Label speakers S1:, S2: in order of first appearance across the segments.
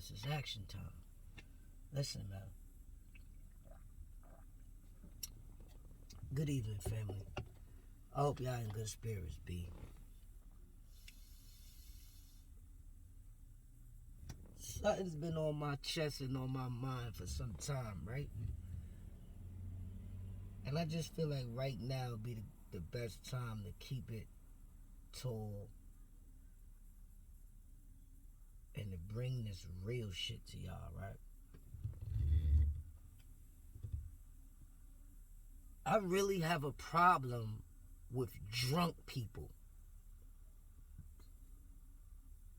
S1: promise. It's action time. Listen, man. Good evening, family. I hope y'all in good spirits, B. Something's been on my chest and on my mind for some time, right? And I just feel like right now would be the best time to keep it tall and to bring this real shit to y'all, right? I really have a problem with drunk people.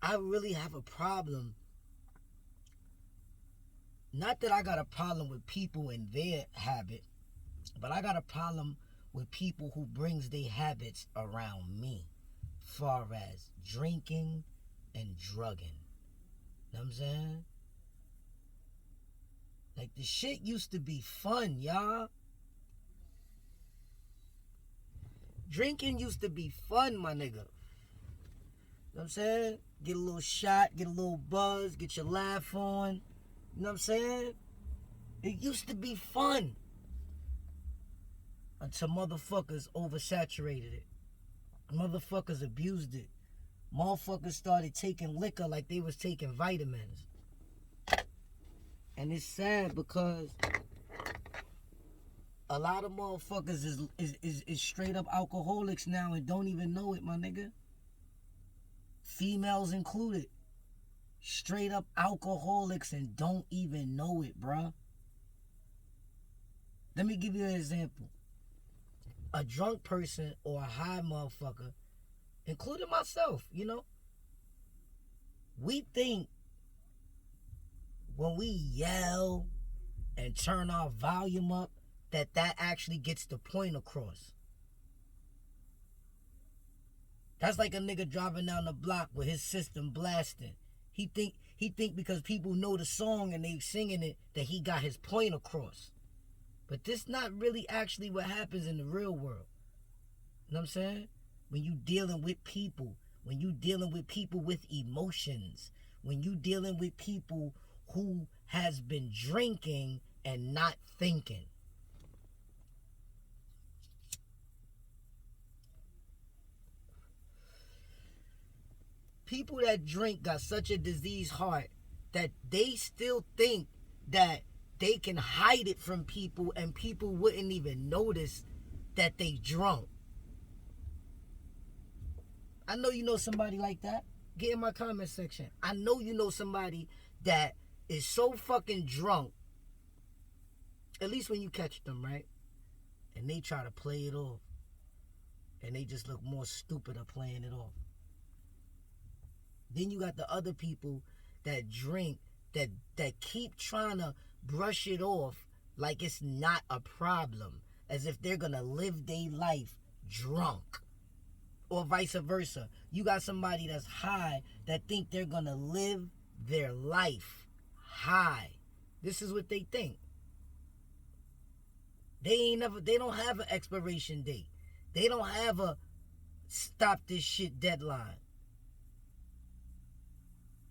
S1: I really have a problem. Not that I got a problem with people and their habit, but I got a problem with people who brings their habits around me, far as drinking and drugging. Know what I'm saying? Like, the shit used to be fun, y'all. Drinking used to be fun, my nigga. Know what I'm saying? Get a little shot, get a little buzz, get your laugh on. You know what I'm saying? It used to be fun. Until motherfuckers oversaturated it. Motherfuckers abused it. Motherfuckers started taking liquor like they was taking vitamins. And it's sad because a lot of motherfuckers is straight up alcoholics now and don't even know it, my nigga. Females included. Straight up alcoholics and don't even know it, bruh. Let me give you an example. A drunk person or a high motherfucker, including myself, you know, we think when we yell and turn our volume up that actually gets the point across. That's like a nigga driving down the block with his system blasting. He think because people know the song and they singing it that he got his point across. But this not really actually what happens in the real world. You know what I'm saying? When you dealing with people, when you dealing with people with emotions, when you dealing with people who has been drinking and not thinking. People that drink got such a diseased heart that they still think that they can hide it from people and people wouldn't even notice that they drunk. I know you know somebody like that. Get in my comment section. I know you know somebody that is so fucking drunk, at least when you catch them, right? And they try to play it off. And they just look more stupid at playing it off. Then you got the other people that drink, that keep trying to brush it off like it's not a problem, as if they're gonna live their life drunk, or vice versa. You got somebody that's high that think they're gonna live their life high. This is what they think. They don't have an expiration date. They don't have a stop this shit deadline.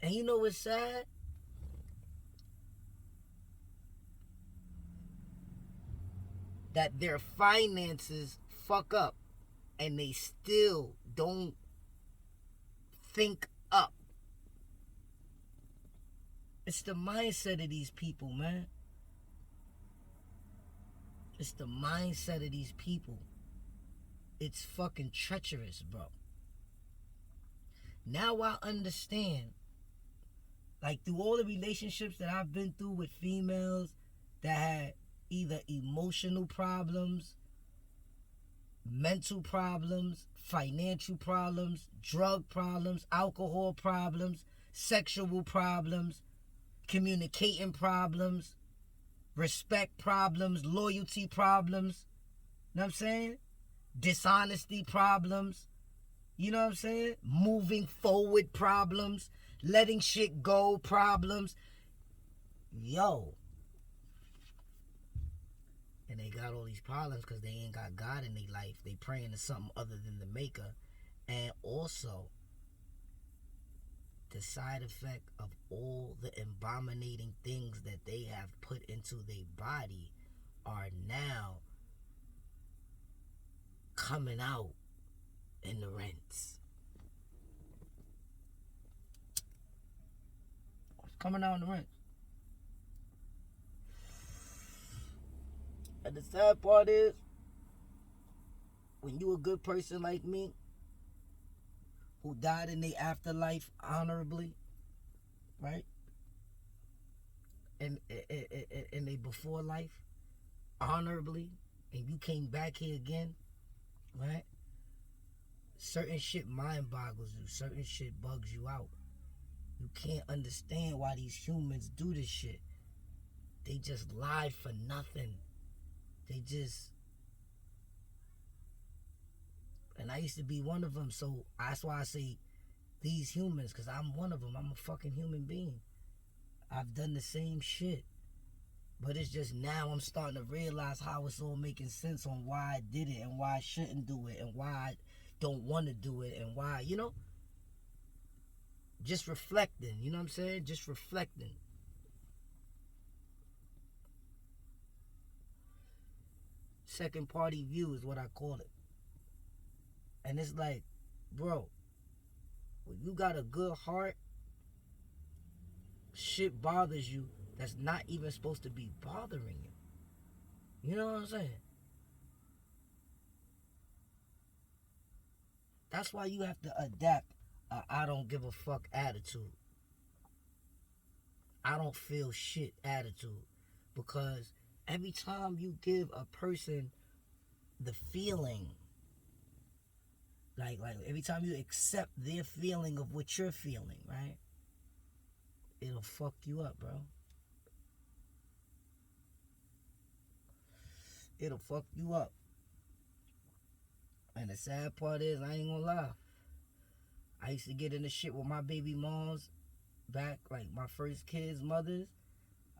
S1: And you know what's sad? That their finances fuck up and they still don't think up. It's the mindset of these people, man. It's the mindset of these people. It's fucking treacherous, bro. Now I understand, like, through all the relationships that I've been through with females that had either emotional problems, mental problems, financial problems, drug problems, alcohol problems, sexual problems, communicating problems, respect problems, loyalty problems, you know what I'm saying? Dishonesty problems, you know what I'm saying? Moving forward problems, letting shit go problems. Yo. And they got all these problems because they ain't got God in their life. They praying to something other than the maker. And also, the side effect of all the abominating things that they have put into their body are now coming out in the rents. It's coming out in the rents. And the sad part is, when you a good person like me, who died in the afterlife honorably, right? And in a before life, honorably, and you came back here again, right? Certain shit mind boggles you. Certain shit bugs you out. You can't understand why these humans do this shit. They just lie for nothing. They just... And I used to be one of them, so that's why I say these humans, because I'm one of them. I'm a fucking human being. I've done the same shit. But it's just now I'm starting to realize how it's all making sense on why I did it and why I shouldn't do it and why I don't want to do it and why, you know? Just reflecting, you know what I'm saying? Just reflecting. Second party view is what I call it. And it's like, bro, when you got a good heart, shit bothers you that's not even supposed to be bothering you. You know what I'm saying? That's why you have to adapt a I don't give a fuck attitude. I don't feel shit attitude. Because every time you give a person the feeling, like every time you accept their feeling of what you're feeling, right? It'll fuck you up, bro. It'll fuck you up. And the sad part is, I ain't gonna lie, I used to get into shit with my baby moms back, like my first kids' mothers.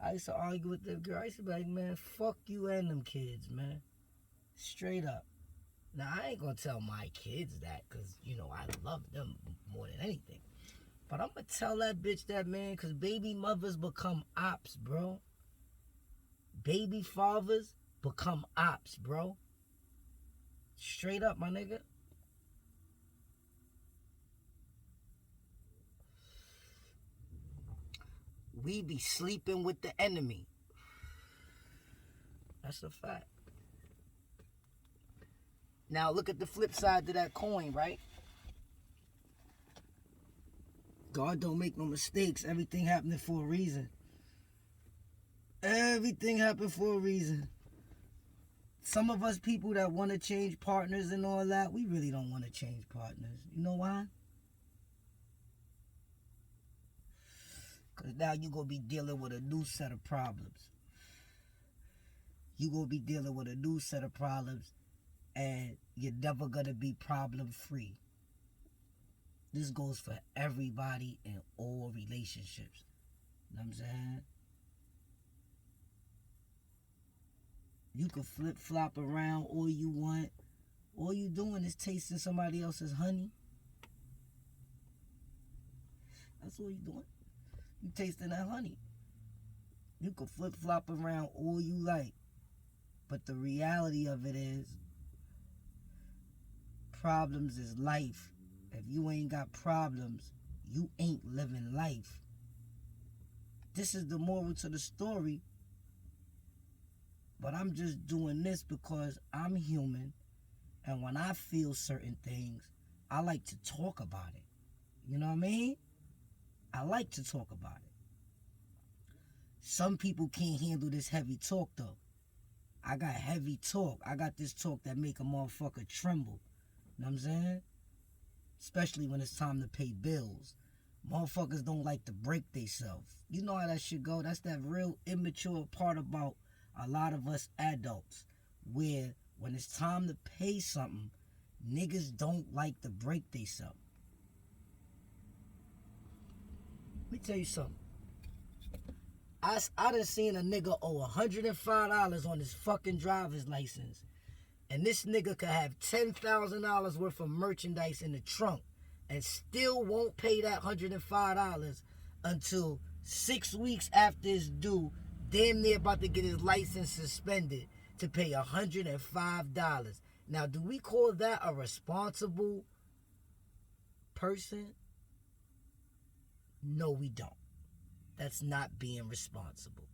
S1: I used to argue with them girl. I used to be like, man, fuck you and them kids, man. Straight up. Now, I ain't gonna tell my kids that, because, you know, I love them more than anything. But I'm gonna tell that bitch that, man, because baby mothers become ops, bro. Baby fathers become ops, bro. Straight up, my nigga. We be sleeping with the enemy. That's a fact. Now look at the flip side to that coin, right? God don't make no mistakes. Everything happening for a reason. Everything happened for a reason. Some of us people that want to change partners and all that, we really don't want to change partners. You know why? Because now you're going to be dealing with a new set of problems. You're going to be dealing with a new set of problems, and you're never going to be problem free. This goes for everybody in all relationships. You know what I'm saying? You can flip-flop around all you want. All you doing is tasting somebody else's honey. That's all you doing. You tasting that honey. You can flip-flop around all you like. But the reality of it is, problems is life. If you ain't got problems, you ain't living life. This is the moral to the story. But I'm just doing this because I'm human. And when I feel certain things, I like to talk about it. You know what I mean? I like to talk about it. Some people can't handle this heavy talk, though. I got heavy talk. I got this talk that make a motherfucker tremble. You know what I'm saying? Especially when it's time to pay bills. Motherfuckers don't like to break themselves. You know how that shit go. That's that real immature part about a lot of us adults, where when it's time to pay something, niggas don't like to break themselves. Let me tell you something. I done seen a nigga owe $105 on his fucking driver's license. And this nigga could have $10,000 worth of merchandise in the trunk. and still won't pay that $105 until 6 weeks after it's due, damn near about to get his license suspended to pay $105. Now, do we call that a responsible person? No, we don't. That's not being responsible.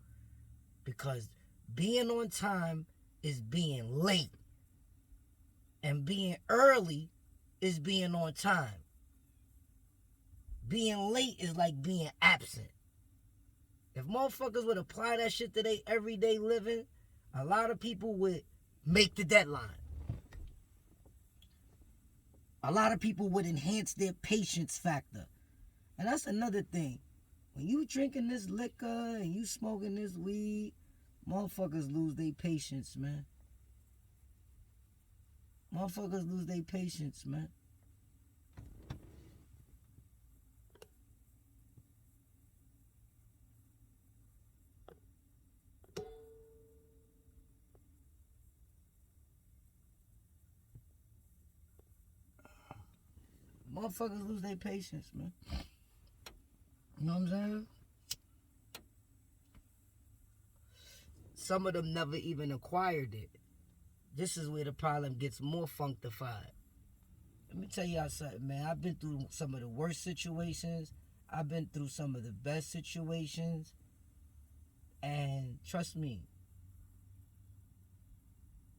S1: Because being on time is being late. And being early is being on time. Being late is like being absent. If motherfuckers would apply that shit to their everyday living, a lot of people would make the deadline. A lot of people would enhance their patience factor. And that's another thing. When you drinking this liquor and you smoking this weed, motherfuckers lose their patience, man. Motherfuckers lose their patience, man. Motherfuckers lose their patience, man. You know what I'm saying? Some of them never even acquired it. This is where the problem gets more functified. Let me tell y'all something, man. I've been through some of the worst situations. I've been through some of the best situations. And trust me,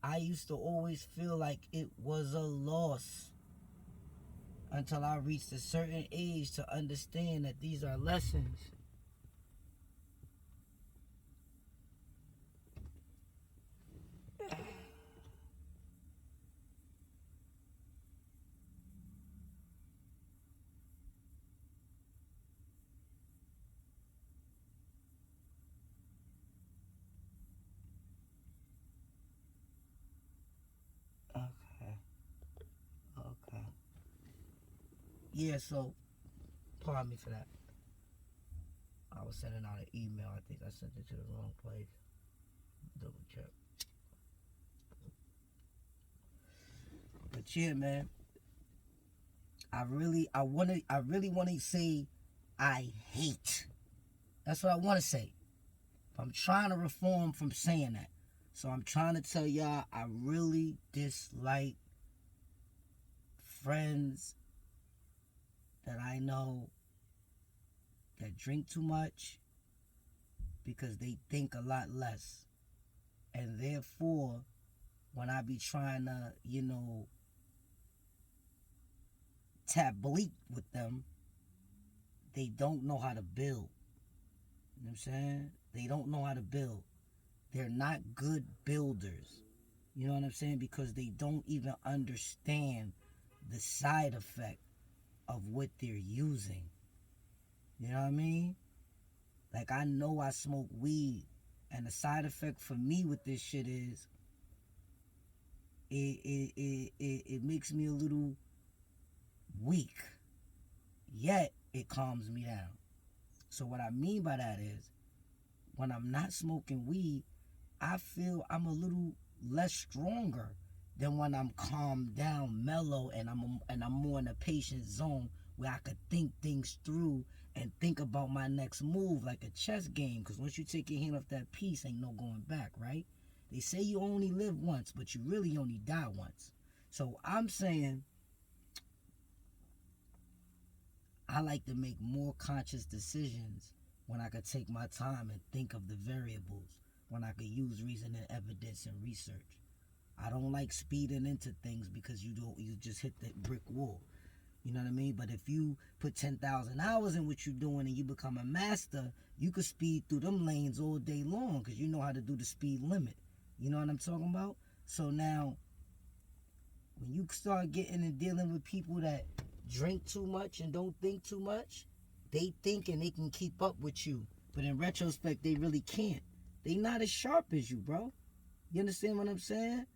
S1: I used to always feel like it was a loss until I reached a certain age to understand that these are lessons. Okay. Yeah, so, pardon me for that. I was sending out an email. I think I sent it to the wrong place. Double check. But yeah, man. I really want to say I hate. That's what I want to say. I'm trying to reform from saying that. So I'm trying to tell y'all I really dislike friends that I know that drink too much because they think a lot less. And therefore, when I be trying to, tableak with them, they don't know how to build. You know what I'm saying? They don't know how to build. They're not good builders. You know what I'm saying? Because they don't even understand the side effect of what they're using. You know what I mean? Like, I know I smoke weed, and the side effect for me with this shit is it makes me a little weak, yet it calms me down. So what I mean by that is, when I'm not smoking weed, I feel I'm a little less stronger than when I'm calmed down, mellow, and I'm more in a patient zone where I could think things through and think about my next move like a chess game. Because once you take your hand off that piece, ain't no going back, right? They say you only live once, but you really only die once. So I'm saying I like to make more conscious decisions when I could take my time and think of the variables, when I could use reason and evidence and research. I don't like speeding into things because you just hit the brick wall. You know what I mean? But if you put 10,000 hours in what you're doing and you become a master, you could speed through them lanes all day long because you know how to do the speed limit. You know what I'm talking about? So now, when you start getting and dealing with people that drink too much and don't think too much, they think and they can keep up with you. But in retrospect, they really can't. They not as sharp as you, bro. You understand what I'm saying?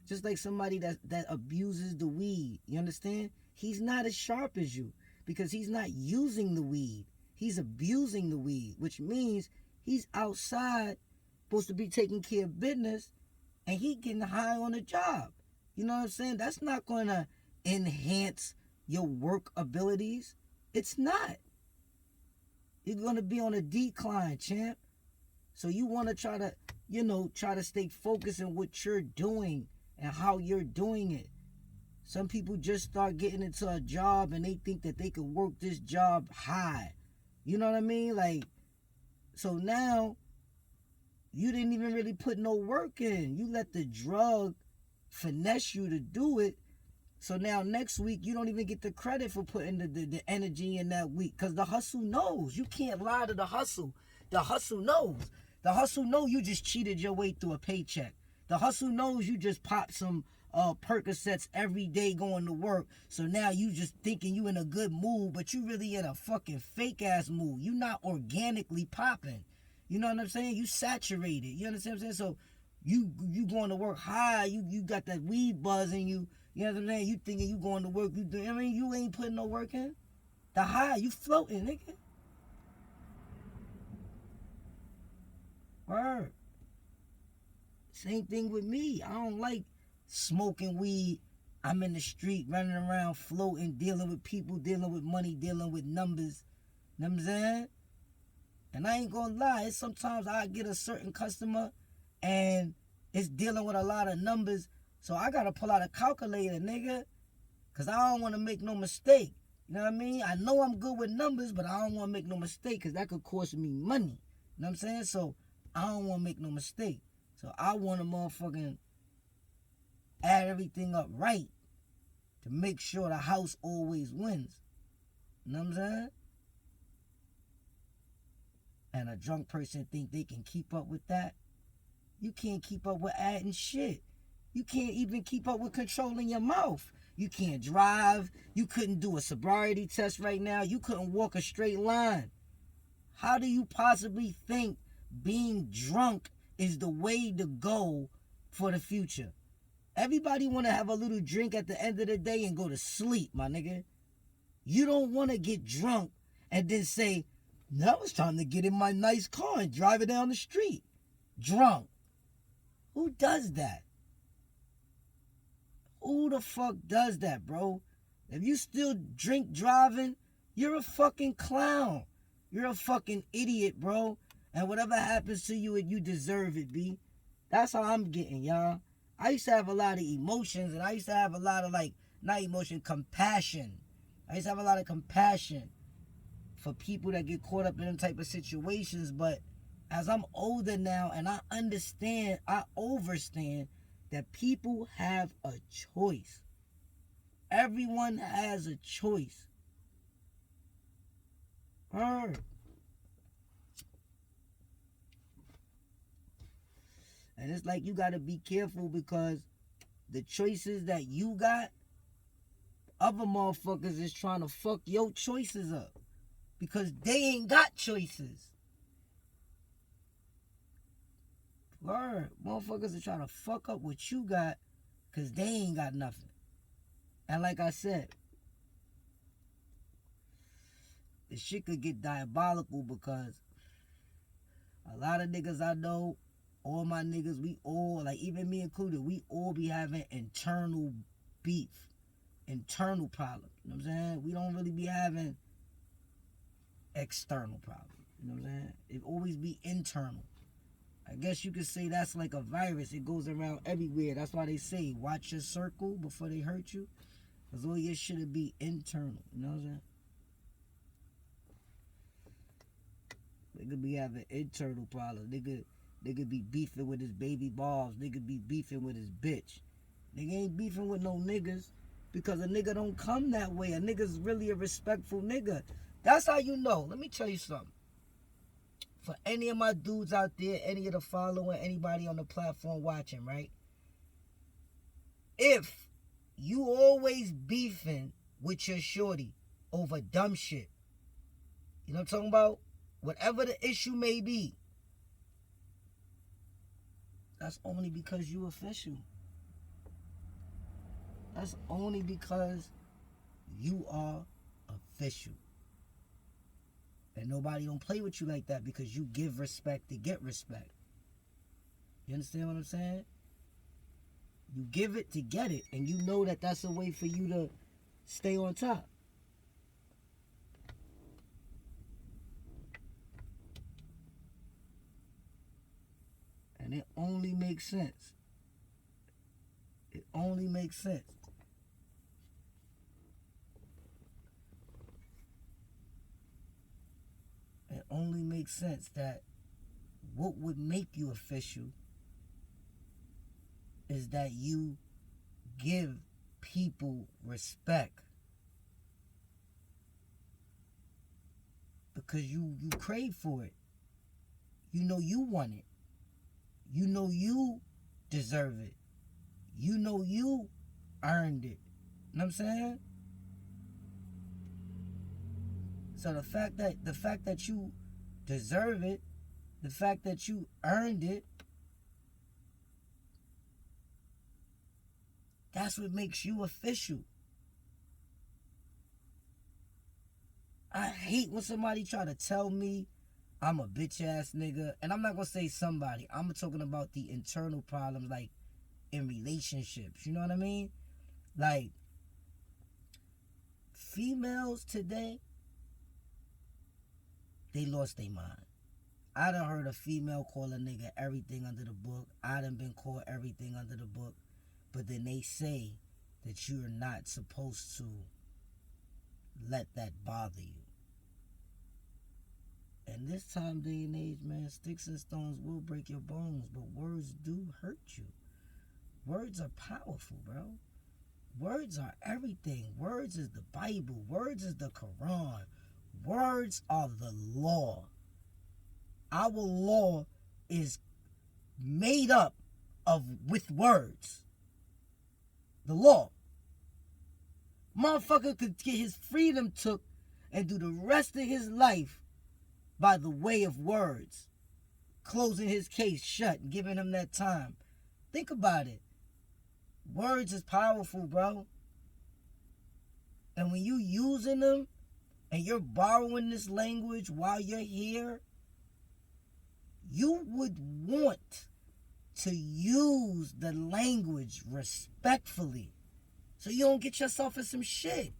S1: Just like somebody that abuses the weed. You understand? He's not as sharp as you because he's not using the weed. He's abusing the weed, which means he's outside supposed to be taking care of business and he getting high on the job. You know what I'm saying? That's not going to enhance your work abilities, it's not. You're going to be on a decline, champ. So you want to try to, try to stay focused on what you're doing and how you're doing it. Some people just start getting into a job and they think that they can work this job high. You know what I mean? Like, so now you didn't even really put no work in. You let the drug finesse you to do it. So now next week, you don't even get the credit for putting the energy in that week, because the hustle knows. You can't lie to the hustle. The hustle knows. The hustle knows you just cheated your way through a paycheck. The hustle knows you just popped some Percocets every day going to work. So now you just thinking you in a good mood, but you really in a fucking fake ass mood. You not organically popping. You know what I'm saying? You saturated. You understand what I'm saying? So you going to work high. You got that weed buzz in you. You know what I'm saying? You thinking you going to work. You ain't putting no work in. The high, you floating, nigga. Word. Same thing with me. I don't like smoking weed. I'm in the street running around floating, dealing with people, dealing with money, dealing with numbers. You know what I'm saying? And I ain't gonna lie, it's sometimes I get a certain customer and it's dealing with a lot of numbers. So I gotta pull out a calculator, nigga. Cause I don't wanna make no mistake. You know what I mean? I know I'm good with numbers, but I don't wanna make no mistake, cause that could cost me money. You know what I'm saying? So I don't wanna make no mistake. So I wanna motherfucking add everything up right to make sure the house always wins. You know what I'm saying? And a drunk person think they can keep up with that. You can't keep up with adding shit. You can't even keep up with controlling your mouth. You can't drive. You couldn't do a sobriety test right now. You couldn't walk a straight line. How do you possibly think being drunk is the way to go for the future? Everybody want to have a little drink at the end of the day and go to sleep, my nigga. You don't want to get drunk and then say, now it's time to get in my nice car and drive it down the street. Drunk. Who does that? Who the fuck does that, bro? If you still drink driving, you're a fucking clown. You're a fucking idiot, bro. And whatever happens to you, you deserve it, B. That's how I'm getting, y'all. I used to have a lot of emotions, and I used to have a lot of, not emotion, compassion. I used to have a lot of compassion for people that get caught up in them type of situations. But as I'm older now and I understand, I overstand that people have a choice. Everyone has a choice. Heard. And it's like you got to be careful, because the choices that you got, other motherfuckers is trying to fuck your choices up, because they ain't got choices. Word. Motherfuckers are trying to fuck up what you got because they ain't got nothing. And like I said, the shit could get diabolical, because a lot of niggas I know, all my niggas, we all, like even me included, we all be having internal beef, internal problems. You know what I'm saying? We don't really be having external problems. You know what I'm saying? It always be internal. I guess you could say that's like a virus. It goes around everywhere. That's why they say, watch your circle before they hurt you. Because all your shit will be internal. You know what I'm saying? They could be having internal problems. They could be beefing with his baby balls. They could be beefing with his bitch. Nigga ain't beefing with no niggas, because a nigga don't come that way. A nigga's really a respectful nigga. That's how you know. Let me tell you something. For any of my dudes out there, any of the following, anybody on the platform watching, right? If you always beefing with your shorty over dumb shit, you know what I'm talking about? Whatever the issue may be, that's only because you official. That's only because you are official. And nobody don't play with you like that, because you give respect to get respect. You understand what I'm saying? You give it to get it. And you know that that's a way for you stay on top. And it only makes sense. It only makes sense. It only makes sense that what would make you official is that you give people respect. Because you crave for it. You know you want it. You know you deserve it. You know you earned it. You know what I'm saying? So the fact that you deserve it, the fact that you earned it, that's what makes you official. I hate when somebody try to tell me I'm a bitch ass nigga. And I'm not gonna say somebody. I'm talking about the internal problems, like in relationships. You know what I mean? Like, females today, they lost their mind. I done heard a female call a nigga everything under the book. I done been called everything under the book. But then they say that you're not supposed to let that bother you. And this time, day and age, man, sticks and stones will break your bones, but words do hurt you. Words are powerful, bro. Words are everything. Words is the Bible. Words is the Quran. Words are the law. Our law is made up with words. The law. Motherfucker could get his freedom took and do the rest of his life by the way of words. Closing his case shut and giving him that time. Think about it. Words is powerful, bro. And when you using them and you're borrowing this language while you're here, you would want to use the language respectfully so you don't get yourself in some shit.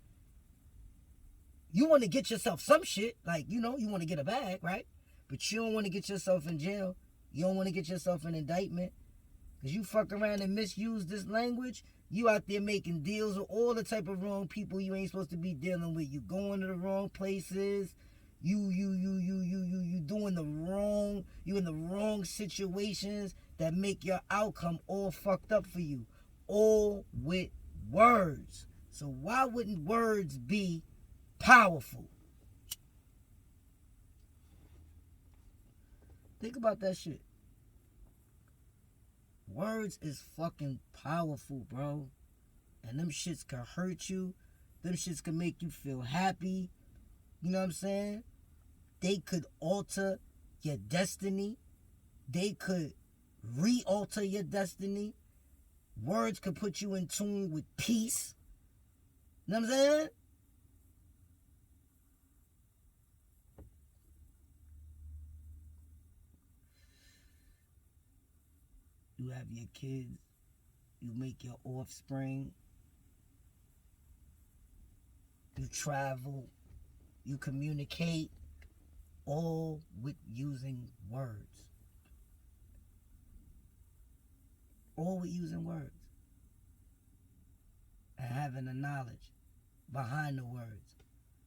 S1: You want to get yourself some shit, like, you know, you want to get a bag, right? But you don't want to get yourself in jail. You don't want to get yourself an indictment. Because you fuck around and misuse this language, you out there making deals with all the type of wrong people you ain't supposed to be dealing with. You going to the wrong places. You doing the wrong, you in the wrong situations that make your outcome all fucked up for you. All with words. So why wouldn't words be powerful? Think about that shit. Words is fucking powerful, bro. And them shits can hurt you. Them shits can make you feel happy. You know what I'm saying? They could alter your destiny. They could re-alter your destiny. Words could put you in tune with peace. You know what I'm saying? You have your kids. You make your offspring. You travel. You communicate. All with using words. All with using words. And having the knowledge behind the words.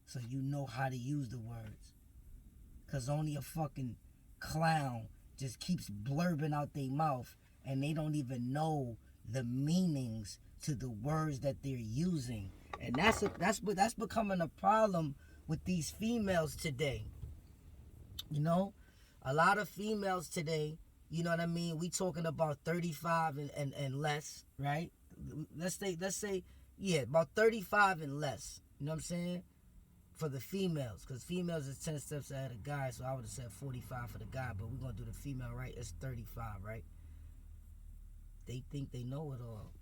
S1: So you know how to use the words. Because only a fucking clown just keeps blurbing out their mouth and they don't even know the meanings to the words that they're using. And that's becoming a problem with these females today. You know, a lot of females today, you know what I mean? We talking about 35 and less, right? Let's say, yeah, about 35 and less. You know what I'm saying? For the females, because females is 10 steps ahead of guys, so I would have said 45 for the guy, but we're going to do the female, right? It's 35, right? They think they know it all.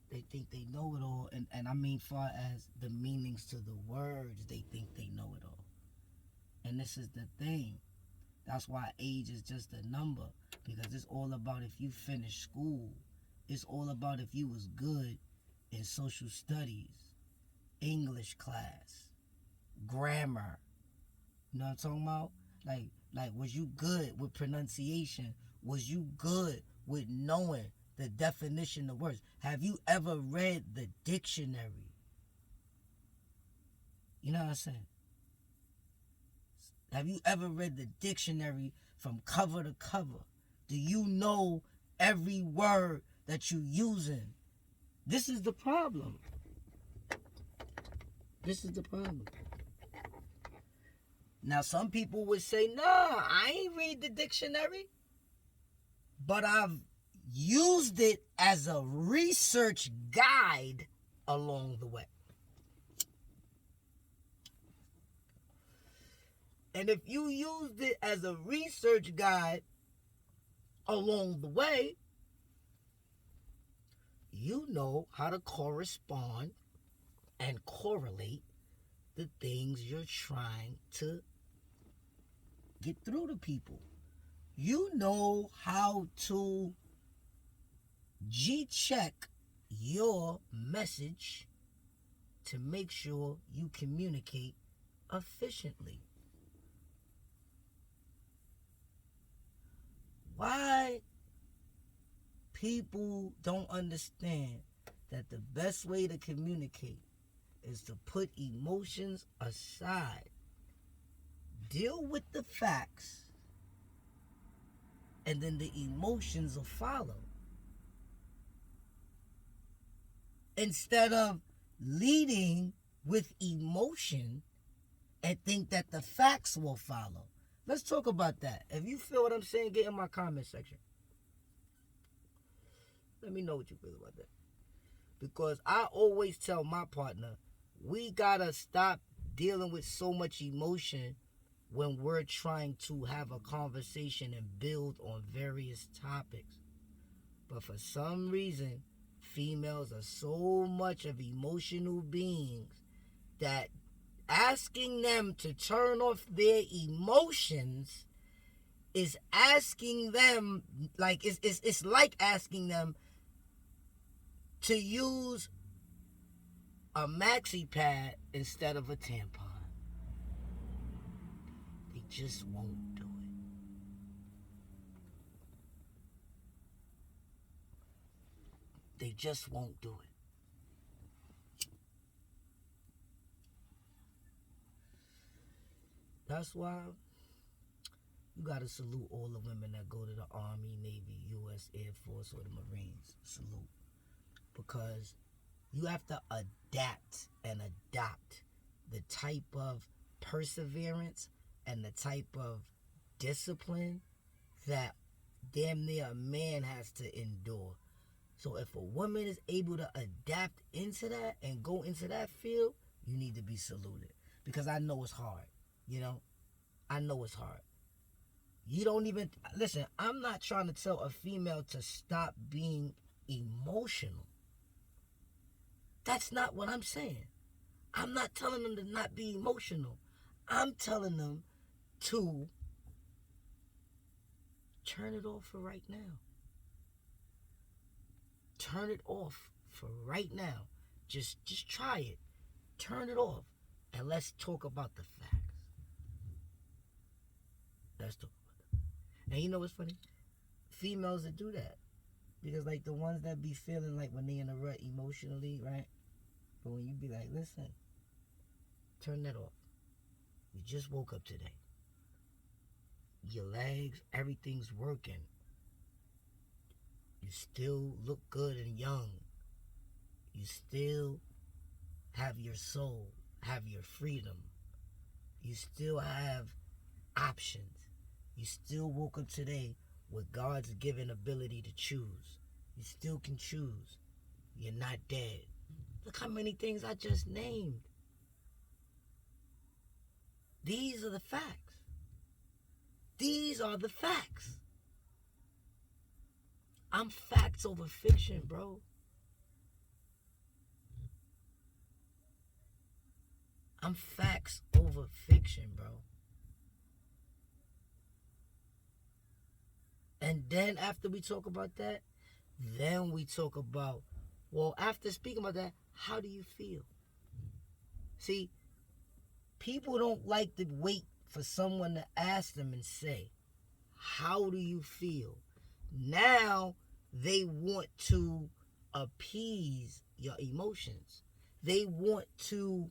S1: They think they know it all, and I mean far as the meanings to the words, they think they know it all. And this is the thing. That's why age is just a number, because it's all about if you finish school. It's all about if you was good in social studies, English class, grammar. You know what I'm talking about? Like, was you good with pronunciation? Was you good with knowing the definition of words? Have you ever read the dictionary? You know what I'm saying? Have you ever read the dictionary from cover to cover? Do you know every word that you're using? This is the problem. This is the problem. Now, some people would say, nah, I ain't read the dictionary, but I've used it as a research guide along the way. And if you used it as a research guide along the way, you know how to correspond and correlate the things you're trying to get through to people. You know how to G-check your message to make sure you communicate efficiently. Why people don't understand that the best way to communicate is to put emotions aside, deal with the facts, and then the emotions will follow. Instead of leading with emotion and think that the facts will follow. Let's talk about that. If you feel what I'm saying, get in my comment section. Let me know what you feel about that. Because I always tell my partner, we gotta stop dealing with so much emotion when we're trying to have a conversation and build on various topics. But for some reason, females are so much of emotional beings that asking them to turn off their emotions is asking them, like, it's like asking them to use a maxi pad instead of a tampon. They just won't do it. They just won't do it. That's why you gotta salute all the women that go to the Army, Navy, U.S. Air Force, or the Marines. Salute. Because you have to adapt and adopt the type of perseverance and the type of discipline that damn near a man has to endure. So if a woman is able to adapt into that and go into that field, you need to be saluted. Because I know it's hard, you know? I know it's hard. You don't even... Listen, I'm not trying to tell a female to stop being emotional. That's not what I'm saying. I'm not telling them to not be emotional. I'm telling them to turn it off for right now. Turn it off for right now. Just try it. Turn it off. And let's talk about the facts. Let's talk about that. And you know what's funny? Females that do that. Because like the ones that be feeling like when they in a rut emotionally, right? But when you be like, listen, turn that off. You just woke up today. Your legs, everything's working. You still look good and young. You still have your soul, have your freedom. You still have options. You still woke up today with God's given ability to choose. You still can choose. You're not dead. Look how many things I just named. These are the facts. These are the facts. I'm facts over fiction, bro. I'm facts over fiction, bro. And then after we talk about that, then we talk about Well, after speaking about that, how do you feel? See, people don't like to wait for someone to ask them and say, how do you feel? Now they want to appease your emotions. They want to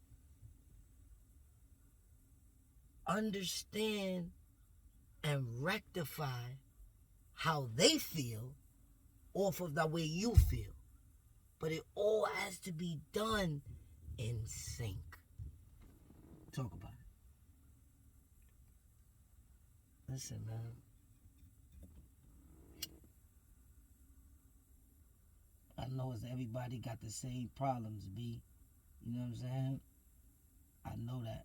S1: understand and rectify how they feel off of the way you feel. But it all has to be done in sync. Talk about it. Listen, man. I know it's everybody got the same problems, B. You know what I'm saying? I know that.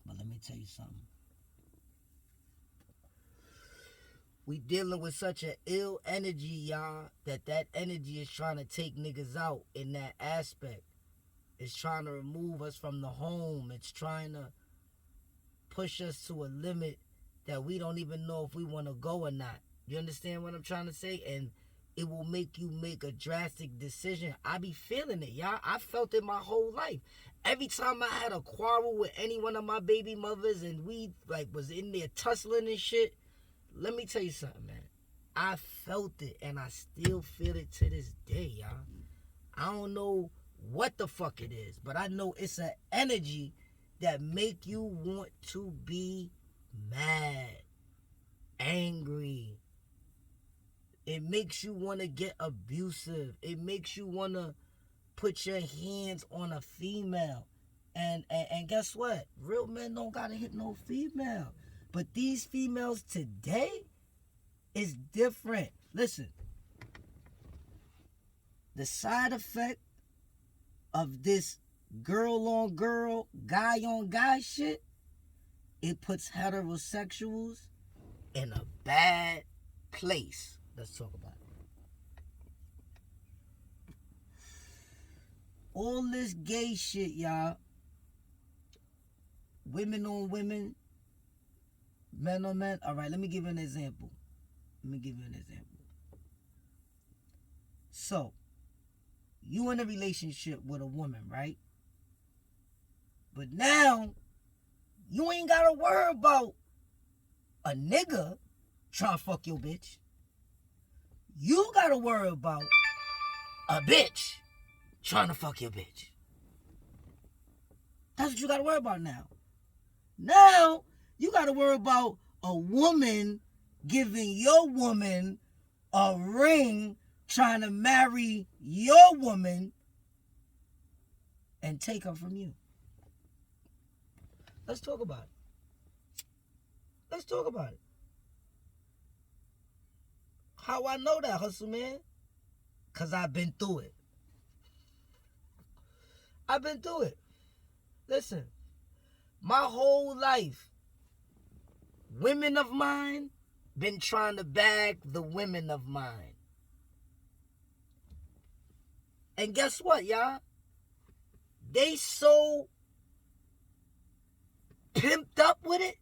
S1: But let me tell you something. We dealing with such an ill energy, y'all, that energy is trying to take niggas out in that aspect. It's trying to remove us from the home. It's trying to push us to a limit that we don't even know if we want to go or not. You understand what I'm trying to say? And it will make you make a drastic decision. I be feeling it, y'all. I felt it my whole life. Every time I had a quarrel with any one of my baby mothers and we was in there tussling and shit, let me tell you something, man. I felt it and I still feel it to this day, y'all. I don't know what the fuck it is, but I know it's an energy that make you want to be mad, angry. It makes you want to get abusive. It makes you want to put your hands on a female. And guess what? Real men don't got to hit no female. But these females today is different. Listen. The side effect of this girl on girl, guy on guy shit, it puts heterosexuals in a bad place. Let's talk about it. All this gay shit, y'all. Women on women. Men on men. All right, let me give you an example. So, you in a relationship with a woman, right? But now, you ain't got to worry about a nigga trying to fuck your bitch. You got to worry about a bitch trying to fuck your bitch. That's what you got to worry about now. Now, you got to worry about a woman giving your woman a ring, trying to marry your woman and take her from you. Let's talk about it. How I know that, hustle man? Because I've been through it. Listen, my whole life, women of mine been trying to bag the women of mine. And guess what, y'all? They so pimped up with it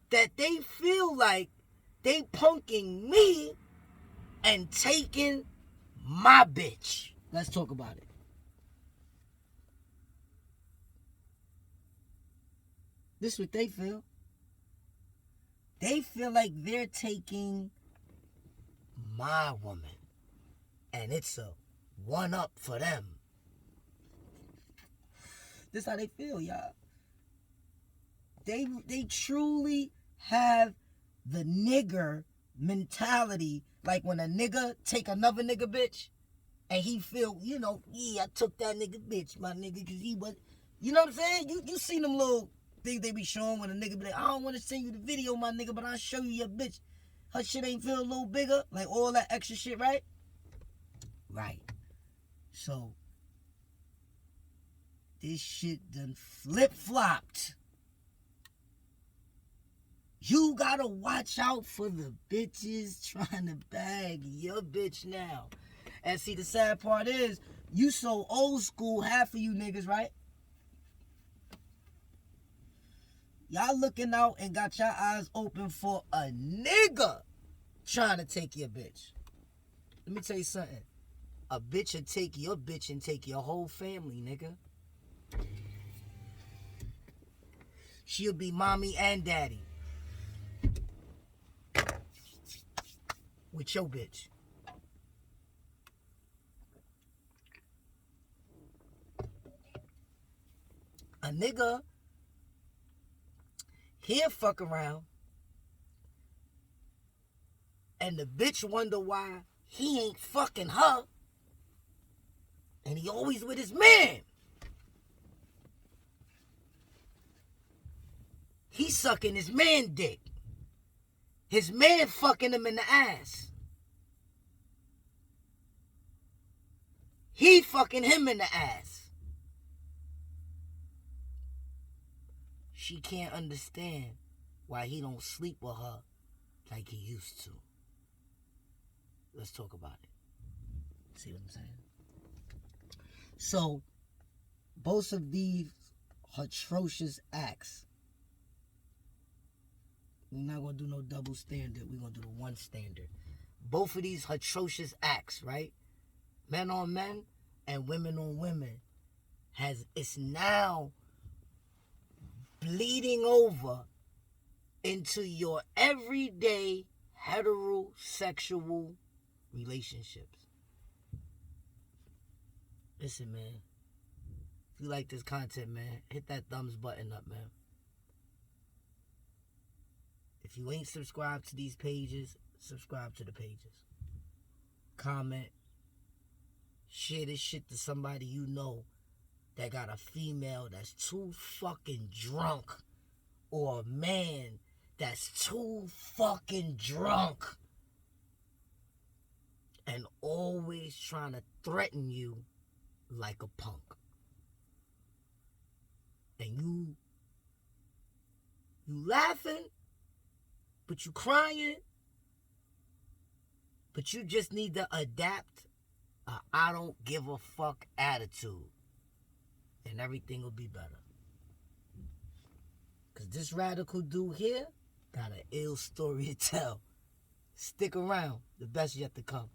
S1: that they feel like they punking me and taking my bitch. Let's talk about it. This is what they feel. They feel like they're taking my woman. And it's a one-up for them. This is how they feel, y'all. They truly have the nigger mentality. Like when a nigga take another nigga bitch and he feel, yeah, I took that nigga bitch, my nigga, because he was, you know what I'm saying? You seen them little things they be showing when a nigga be like, I don't want to send you the video, my nigga, but I'll show you your bitch. Her shit ain't feel a little bigger, like all that extra shit, right? Right. So, this shit done flip-flopped. You gotta watch out for the bitches trying to bag your bitch now. And see, the sad part is, you so old school, half of you niggas, right? Y'all looking out and got your eyes open for a nigga trying to take your bitch. Let me tell you something. A bitch will take your bitch and take your whole family, nigga. She'll be mommy and daddy with your bitch. A nigga, he'll fuck around and the bitch wonder why he ain't fucking her, and he always with his man. He sucking his man dick. His man fucking him in the ass. He fucking him in the ass. She can't understand why he don't sleep with her like he used to. Let's talk about it. See what I'm saying? So, both of these atrocious acts, we're not going to do no double standard. We're going to do the one standard. Both of these atrocious acts, right? Men on men and women on women, it's now bleeding over into your everyday heterosexual relationships. Listen, man. If you like this content, man, hit that thumbs button up, man. If you ain't subscribed to these pages, subscribe to the pages. Comment. Share this shit to somebody you know that got a female that's too fucking drunk, or a man that's too fucking drunk and always trying to threaten you like a punk. And you laughing, but you crying, but you just need to adapt a I don't give a fuck attitude, and everything will be better. Because this radical dude here got an ill story to tell. Stick around. The best yet to come.